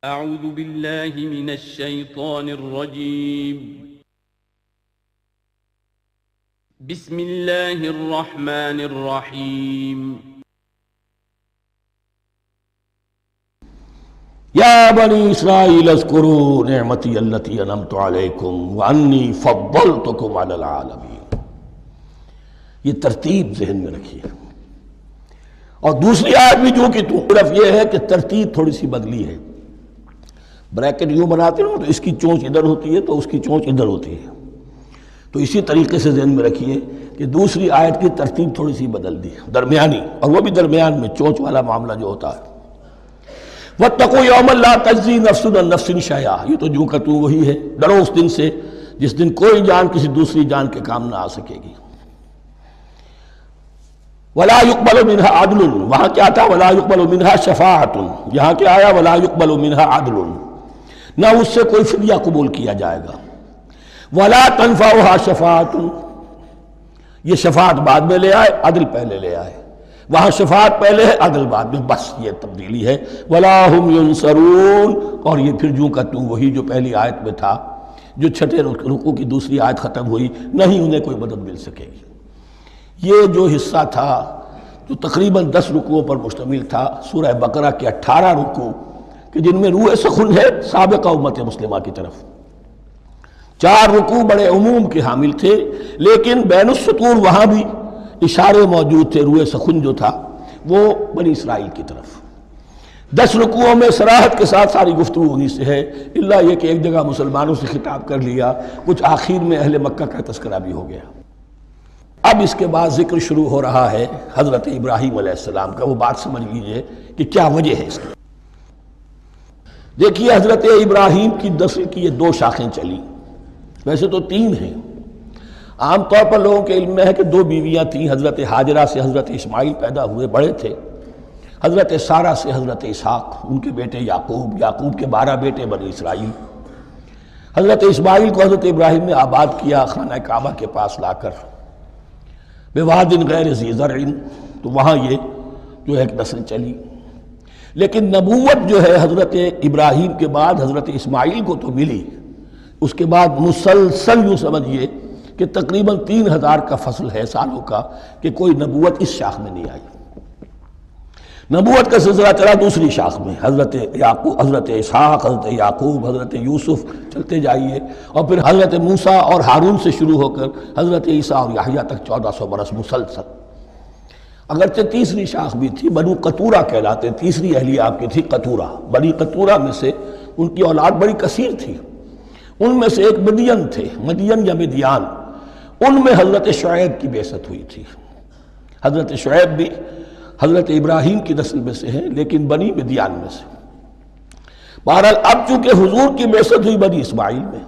اعوذ باللہ من الشیطان الرجیم بسم اللہ الرحمن الرحیم یا بنی اسرائیل اذکروا نعمتی التی انعمت علیکم وانی فضلتکم علی العالمین. یہ ترتیب ذہن میں رکھیے. اور دوسری آیت بھی جو کہ صرف یہ ہے کہ ترتیب تھوڑی سی بدلی ہے. بریکٹ یوں بناتے ہیں تو اس کی چونچ ادھر ہوتی ہے تو اس کی چونچ ادھر ہوتی ہے. تو اسی طریقے سے ذہن میں رکھیے کہ دوسری آیت کی ترتیب تھوڑی سی بدل دی ہے درمیانی، اور وہ بھی درمیان میں چونچ والا معاملہ جو ہوتا ہے. وَاتَّقُوا يَوْمًا لَا تَجْزِي نَفْسٌ عَن نَفْسٍ شَيْئًا، یہ تو جو کہ تو وہی ہے. ڈرو اس دن سے جس دن کوئی جان کسی دوسری جان کے کام نہ آ سکے گی. وَلَا يُقْبَلُ مِنْهَا عَدْلٌ، وہاں کیا تھا وَلَا يُقْبَلُ مِنْهَا شَفَاعَةٌ، یہاں کیا آیا وَلَا يُقْبَلُ مِنْهَا عَدْلٌ، نہ اس سے کوئی فدیہ قبول کیا جائے گا. وَلَا تَنْفَعُهَا شَفَاعَةٌ، یہ شفاعت بعد میں لے آئے، عدل پہلے لے آئے. وہاں شفاعت پہلے ہے، عدل بعد میں، بس یہ تبدیلی ہے. وَلَا هُمْ يُنصَرُونَ، اور یہ پھر جو کا تو وہی جو پہلی آیت میں تھا، جو چھٹے رکوع کی دوسری آیت ختم ہوئی، نہیں انہیں کوئی مدد مل سکے گی. یہ جو حصہ تھا جو تقریباً 10 رکوعوں پر مشتمل تھا، سورہ بقرہ کے 18 رکوع کہ جن میں روح سخن ہے سابقہ امت مسلمہ کی طرف. 4 رکوع بڑے عموم کے حامل تھے، لیکن بین السطور وہاں بھی اشارے موجود تھے. روح سخن جو تھا وہ بنی اسرائیل کی طرف. 10 رکوعوں میں صراحت کے ساتھ ساری گفتگو انہی سے ہے، الا یہ کہ ایک جگہ مسلمانوں سے خطاب کر لیا، کچھ آخر میں اہل مکہ کا تذکرہ بھی ہو گیا. اب اس کے بعد ذکر شروع ہو رہا ہے حضرت ابراہیم علیہ السلام کا. وہ بات سمجھ لیجئے کہ کیا وجہ ہے اس کی. دیکھیے حضرت ابراہیم کی نسل کی یہ 2 شاخیں چلی، ویسے تو 3 ہیں. عام طور پر لوگوں کے علم میں ہے کہ 2 بیویاں تھیں. حضرت ہاجرہ سے حضرت اسماعیل پیدا ہوئے، بڑے تھے. حضرت سارہ سے حضرت اسحاق، ان کے بیٹے یعقوب، یعقوب کے 12 بیٹے بنی اسرائیل. حضرت اسماعیل کو حضرت ابراہیم نے آباد کیا خانہ کعبہ کے پاس لا کر، بواد غیر ذی زرع، تو وہاں یہ جو ایک نسل چلی. لیکن نبوت جو ہے حضرت ابراہیم کے بعد حضرت اسماعیل کو تو ملی، اس کے بعد مسلسل یوں سمجھیے کہ تقریباً 3000 کا فصل ہے سالوں کا کہ کوئی نبوت اس شاخ میں نہیں آئی. نبوت کا سلسلہ چلا دوسری شاخ میں، حضرت یعقوب، حضرت اسحاق، حضرت یعقوب، حضرت یوسف، چلتے جائیے. اور پھر حضرت موسیٰ اور ہارون سے شروع ہو کر حضرت عیسیٰ اور یحییٰ تک 1400 برس مسلسل. اگرچہ تیسری شاخ بھی تھی، بنو قطورہ کہلاتے، تیسری اہلیہ آپ کی تھی قطورہ. بنی قطورہ میں سے ان کی اولاد بڑی کثیر تھی. ان میں سے ایک مدین تھے، مدین یا مدیان، ان میں حضرت شعیب کی بعثت ہوئی تھی. حضرت شعیب بھی حضرت ابراہیم کی نسل میں سے ہیں، لیکن بنی مدیان میں سے. بہرحال اب چونکہ حضور کی بعثت ہوئی بنی اسماعیل میں،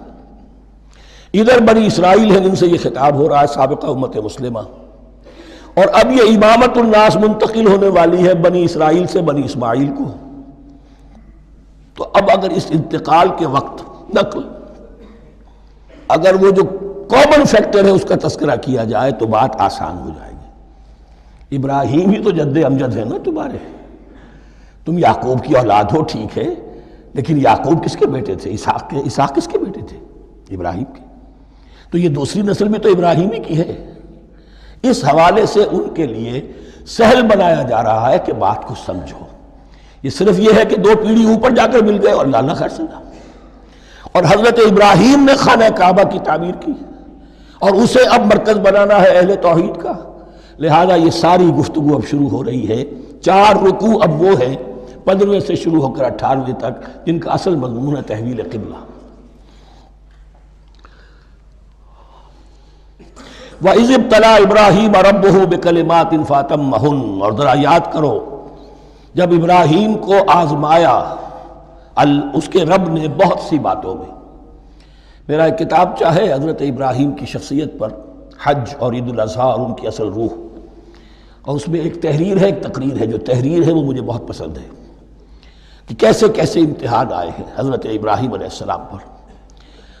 ادھر بنی اسرائیل ہیں جن سے یہ خطاب ہو رہا ہے سابقہ امت مسلمہ. اور اب یہ امامت الناس منتقل ہونے والی ہے بنی اسرائیل سے بنی اسماعیل کو. تو اب اگر اس انتقال کے وقت نقل، اگر وہ جو کامن فیکٹر ہے اس کا تذکرہ کیا جائے تو بات آسان ہو جائے گی. ابراہیم ہی تو جد امجد ہے نا تمہارے. تم یعقوب کی اولاد ہو ٹھیک ہے، لیکن یعقوب کس کے بیٹے تھے؟ اسحاق کس کے بیٹے تھے؟ ابراہیم کے. تو یہ دوسری نسل بھی تو ابراہیم ہی کی ہے. اس حوالے سے ان کے لیے سہل بنایا جا رہا ہے کہ بات کو سمجھو. یہ صرف یہ ہے کہ 2 پیڑھی اوپر جا کر مل گئے اور لانا خیر سنا. اور حضرت ابراہیم نے خانہ کعبہ کی تعمیر کی اور اسے اب مرکز بنانا ہے اہل توحید کا. لہذا یہ ساری گفتگو اب شروع ہو رہی ہے. 4 رکوع اب وہ ہیں 15ویں سے شروع ہو کر 18ویں تک، جن کا اصل مضمون ہے تحویل قبلہ. وَإِذِ ابْتَلَىٰ إِبْرَاهِيمَ رَبُّهُ بِكَلِمَاتٍ فَأَتَمَّهُنَّ، اور ذرا یاد کرو جب ابراہیم کو آزمایا اس کے رب نے بہت سی باتوں میں. میرا ایک کتابچہ ہے حضرت ابراہیم کی شخصیت پر، حج اور عید الاضحیٰ اور ان کی اصل روح، اور اس میں ایک تحریر ہے، ایک تقریر ہے. جو تحریر ہے وہ مجھے بہت پسند ہے کہ کیسے کیسے امتحان آئے ہیں حضرت ابراہیم علیہ السلام پر.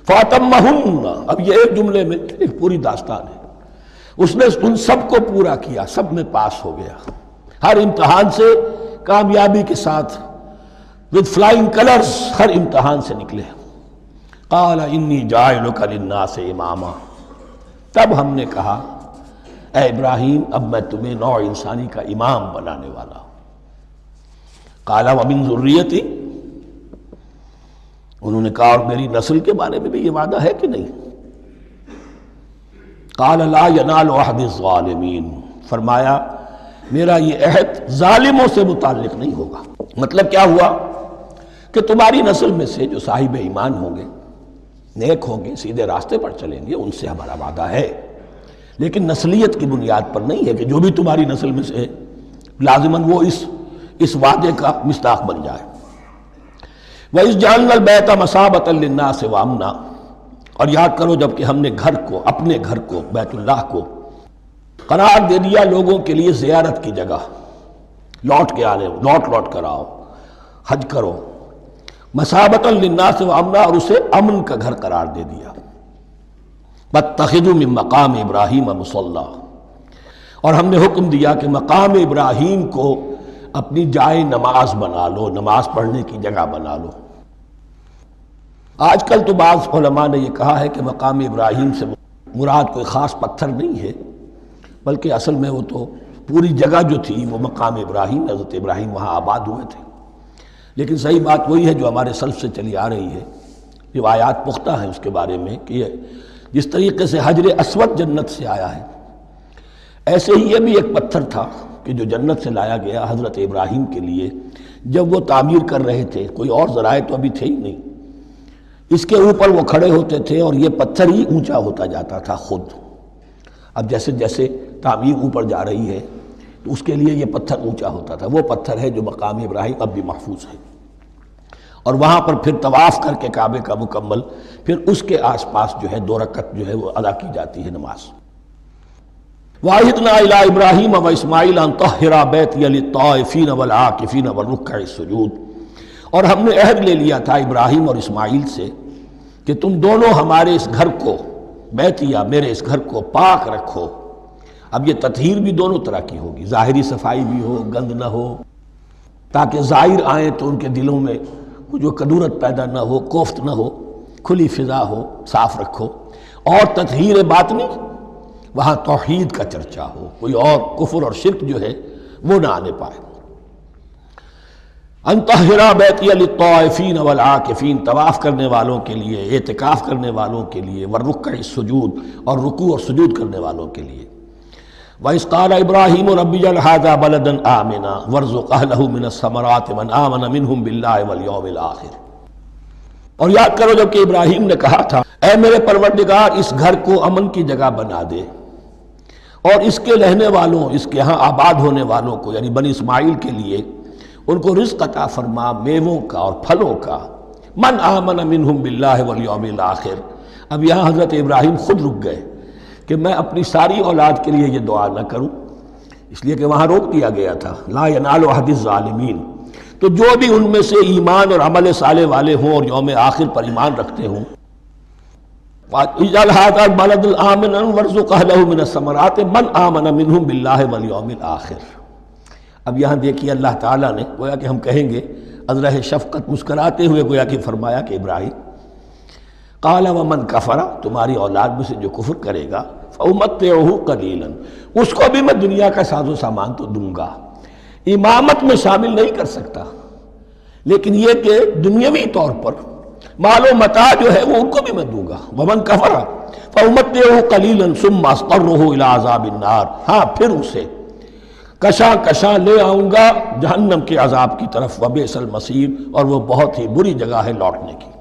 فَأَتَمَّهُنَّ، اب یہ ایک جملے میں ایک پوری داستان ہے. اس نے ان سب کو پورا کیا، سب میں پاس ہو گیا. ہر امتحان سے کامیابی کے ساتھ with flying colors ہر امتحان سے نکلے. قال انی جاعلک للناس اماما. تب ہم نے کہا اے ابراہیم اب میں تمہیں نوع انسانی کا امام بنانے والا ہوں. قال ومن ذریتی، انہوں نے کہا اور میری نسل کے بارے میں بھی یہ وعدہ ہے کہ نہیں؟ قال لا ینال عہد الظالمین، فرمایا میرا یہ عہد ظالموں سے متعلق نہیں ہوگا. مطلب کیا ہوا کہ تمہاری نسل میں سے جو صاحب ایمان ہوں گے، نیک ہوں گے، سیدھے راستے پر چلیں گے، ان سے ہمارا وعدہ ہے، لیکن نسلیت کی بنیاد پر نہیں ہے کہ جو بھی تمہاری نسل میں سے لازماً وہ اس وعدے کا مصداق بن جائے. وَإِذْ جَعَلْنَا الْبَيْتَ مَثَابَةً لِلنَّاسِ وَأَمْنًا، اور یاد کرو جب کہ ہم نے گھر کو، اپنے گھر کو، بیت اللہ کو قرار دے دیا لوگوں کے لیے زیارت کی جگہ، لوٹ کے آنے، لوٹ کر آؤ، حج کرو. مَثَابَةً لِلنَّاسِ وَأَمْنًا، اور اسے امن کا گھر قرار دے دیا. وَاتَّخِذُوا مِن مَقَامِ إِبْرَاهِيمَ مُصَلًّى، اور ہم نے حکم دیا کہ مقام ابراہیم کو اپنی جائے نماز بنا لو، نماز پڑھنے کی جگہ بنا لو. آج کل تو بعض علماء نے یہ کہا ہے کہ مقام ابراہیم سے مراد کوئی خاص پتھر نہیں ہے، بلکہ اصل میں وہ تو پوری جگہ جو تھی وہ مقام ابراہیم، حضرت ابراہیم وہاں آباد ہوئے تھے. لیکن صحیح بات وہی ہے جو ہمارے سلف سے چلی آ رہی ہے، روایات پختہ ہیں اس کے بارے میں کہ جس طریقے سے حجر اسود جنت سے آیا ہے، ایسے ہی یہ بھی ایک پتھر تھا کہ جو جنت سے لایا گیا حضرت ابراہیم کے لیے جب وہ تعمیر کر رہے تھے. کوئی اور ذرائع تو ابھی تھے ہی نہیں، اس کے اوپر وہ کھڑے ہوتے تھے اور یہ پتھر ہی اونچا ہوتا جاتا تھا خود. اب جیسے جیسے تعمیر اوپر جا رہی ہے تو اس کے لیے یہ پتھر اونچا ہوتا تھا. وہ پتھر ہے جو مقام ابراہیم اب بھی محفوظ ہے، اور وہاں پر پھر طواف کر کے کعبے کا مکمل، پھر اس کے آس پاس جو ہے 2 رکعت جو ہے وہ ادا کی جاتی ہے نماز. وَعَهِدْنَا إِلَىٰ إِبْرَاهِيمَ وَإِسْمَاعِيلَ أَن طَهِّرَا بَيْتِيَ لِلطَّائِفِينَ وَالْعَاكِفِينَ وَالرُّكَّعِ السُّجُودِ، اور ہم نے عہد لے لیا تھا ابراہیم اور اسماعیل سے کہ تم دونوں ہمارے اس گھر کو، بیتیا میرے اس گھر کو پاک رکھو. اب یہ تطہیر بھی دونوں طرح کی ہوگی، ظاہری صفائی بھی ہو، گند نہ ہو، تاکہ زائر آئیں تو ان کے دلوں میں جو کدورت پیدا نہ ہو، کوفت نہ ہو، کھلی فضا ہو، صاف رکھو. اور تطہیر باطنی، وہاں توحید کا چرچا ہو، کوئی اور کفر اور شرک جو ہے وہ نہ آنے پائے. ان طہرا بیتی للطائفین والعاکفین، طواف کرنے والوں کے لیے، اعتکاف کرنے والوں کے لیے، والرکع السجود، اور رکوع اور سجود کرنے والوں کے لیے. وَإِذْ قَالَ إِبْرَاهِيمُ رَبِّ اجْعَلْ هَٰذَا بَلَدًا آمِنًا وَارْزُقْ أَهْلَهُ مِنَ الثَّمَرَاتِ مَنْ آمَنَ مِنْهُمْ بِاللَّهِ وَالْيَوْمِ الْآخِرِ. اور یاد کرو جب کہ ابراہیم نے کہا تھا اے میرے پروردگار اس گھر کو امن کی جگہ بنا دے، اور اس کے رہنے والوں، اس کے ہاں آباد ہونے والوں کو یعنی بنی اسماعیل کے لیے ان کو رزق عطا فرما، میووں کا اور پھلوں کا. من آمن منہم باللہ والیوم الآخر. اب یہاں حضرت ابراہیم خود رک گئے کہ میں اپنی ساری اولاد کے لیے یہ دعا نہ کروں، اس لیے کہ وہاں روک دیا گیا تھا لا ینال عہد الظالمین. تو جو بھی ان میں سے ایمان اور عمل صالح والے ہوں اور یوم آخر پر ایمان رکھتے ہوں، اجعل هذا البلد آمنا وارزق اهله من الثمرات من آمن منهم بالله واليوم الآخر. اب یہاں دیکھیے اللہ تعالیٰ نے گویا کہ ہم کہیں گے ازرہ شفقت مسکراتے ہوئے گویا کہ فرمایا کہ ابراہیم قال ومن کفر، تمہاری اولاد میں سے جو کفر کرے گا فأمتعه قلیلا، اس کو بھی میں دنیا کا ساز و سامان تو دوں گا. امامت میں شامل نہیں کر سکتا، لیکن یہ کہ دنیاوی طور پر مال و متاع جو ہے وہ ان کو بھی میں دوں گا. ومن کفر فأمتعه قلیلا ثم اضطره الى عذاب النار، ہاں پھر اسے کشاں کشاں لے آؤں گا جہنم کے عذاب کی طرف. وبئس المصیر، اور وہ بہت ہی بری جگہ ہے لوٹنے کی.